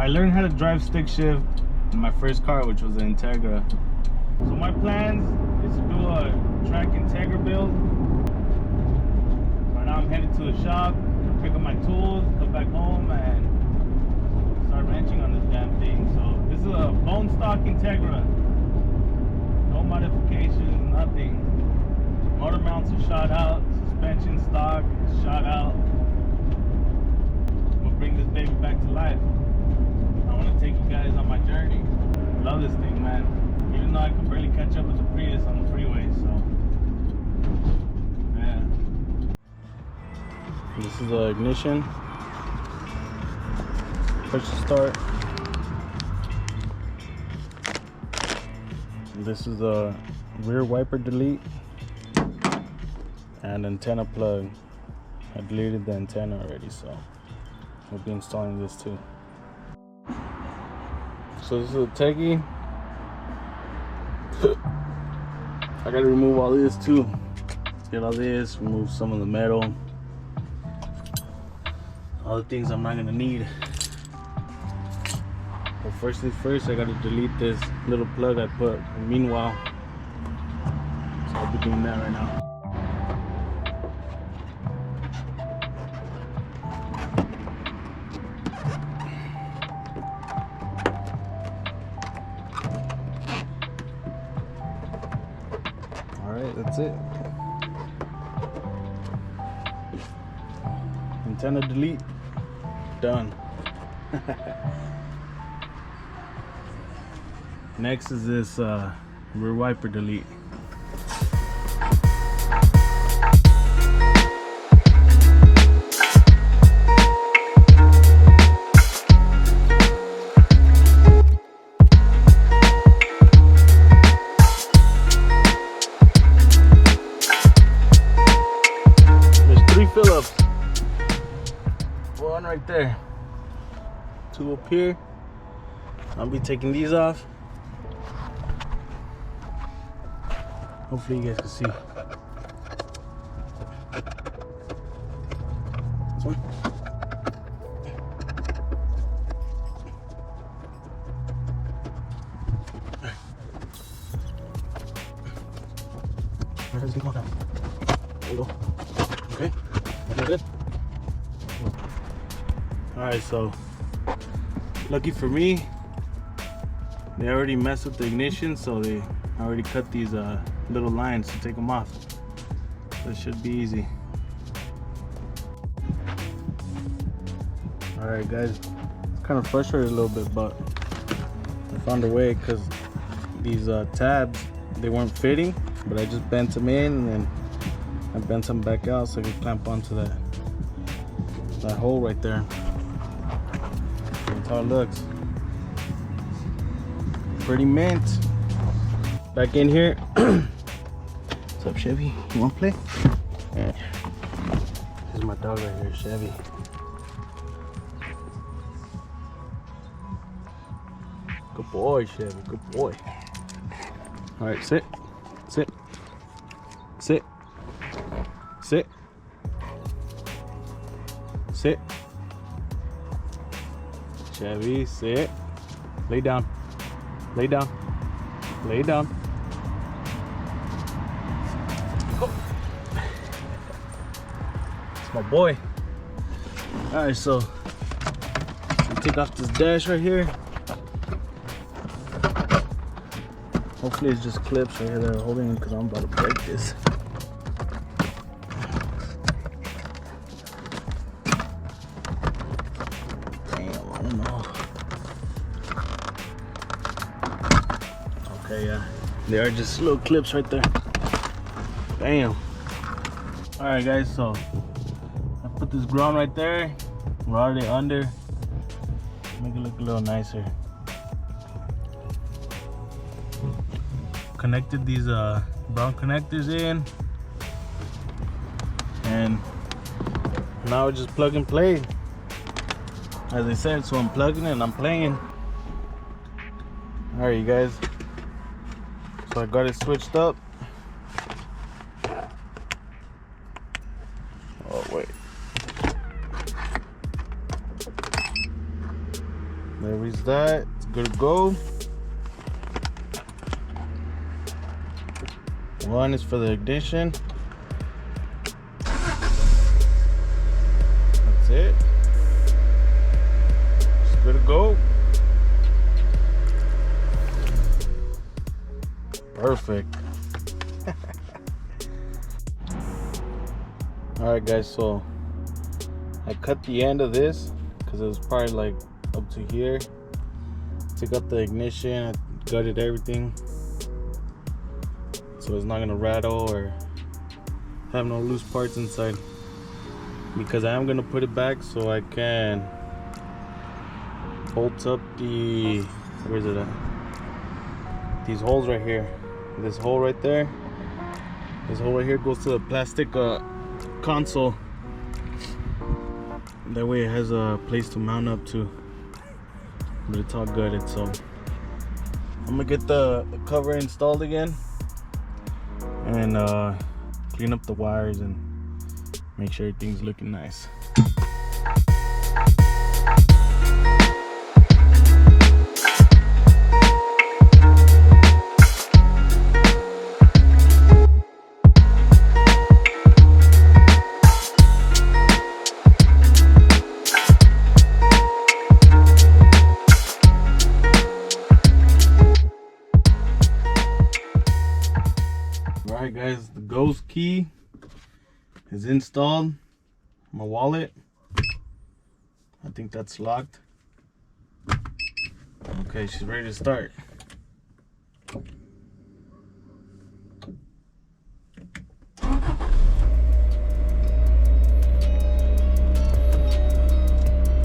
learned how to drive stick shift in my first car, which was an Integra. So my plans is to do a track Integra build. Right now I'm headed to the shop, pick up my tools, go back home, and start wrenching on this damn thing. So this is a bone stock Integra. No modifications, nothing. Motor mounts are shot out, suspension stock shot out. We'll bring this baby back to life. I want to take you guys on my journey. I love this thing, man. Even though I can barely catch up with the Prius on the freeway, so yeah. This is the ignition. Push to start. This is the rear wiper delete and antenna plug. I deleted the antenna already, so we'll be installing this too. So this is a techie. I gotta remove all this too. Get all this, remove some of the metal, all the things I'm not gonna need. But first things first, I gotta delete this little plug I put. Meanwhile, so I'll be doing that right now. Alright, that's it. Antenna delete, done. Next is this rear wiper delete. Fill-ups. One right there, two up here. I'll be taking these off. Hopefully you guys can see. This one. Come on down. There you go. Okay. Good. Alright, so lucky for me, they already messed with the ignition, so they already cut these little lines to take them off. So it should be easy. Alright guys, it's kind of frustrated a little bit, but I found a way, because these tabs, they weren't fitting, but I just bent them in and then I bent them back out so I can clamp onto that hole right there. That's how it looks. Pretty mint. Back in here. What's up, Chevy? You wanna play? This is my dog right here, Chevy. Good boy, Chevy. Good boy. All right, sit, sit, sit. Sit. Sit. Chevy, sit. Lay down. Lay down. Lay down. Go. It's my boy. Alright, so take off this dash right here. Hopefully it's just clips right here that are holding it, because I'm about to break this. Okay, yeah, they are just little clips right there. Damn. All right, guys, so I put this ground right there. We're already under. Make it look a little nicer. Connected these brown connectors in, and now we just plug and play. As I said, so I'm plugging and I'm playing. All right, you guys. So I got it switched up. Oh wait. There is that. It's good to go. One is for the ignition. That's it. It's good to go. Perfect. Alright guys, so I cut the end of this because it was probably like up to here. Took out the ignition, I gutted everything so it's not gonna rattle or have no loose parts inside, because I am gonna put it back so I can bolt up the, where is it at? These holes right here. This hole right there, this hole right here goes to the plastic console. That way it has a place to mount up to, but it's all gutted. So I'm gonna get the cover installed again and clean up the wires and make sure everything's looking nice. Alright guys, the ghost key is installed. My wallet, I think that's locked. Okay, she's ready to start.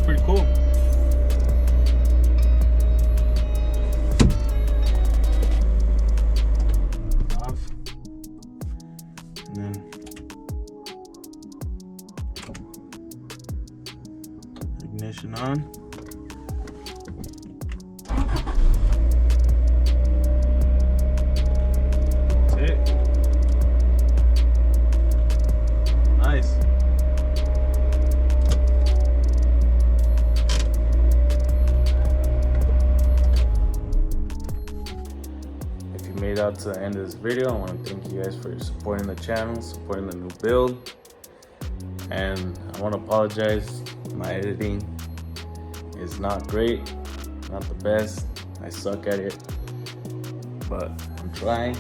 Pretty cool. And then ignition on. That's it. Nice. If you made it out to the end of this video, I want to thank you guys for supporting the channel, supporting the new build, and I want to apologize. My editing is not great, not the best. I suck at it, but I'm trying.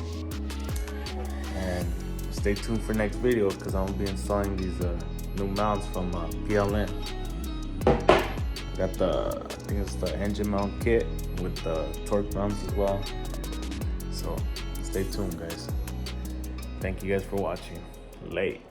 And stay tuned for next video because I'm gonna be installing these new mounts from PLN. I got the, I think it's the engine mount kit with the torque mounts as well. So stay tuned guys. Thank you guys for watching. Late.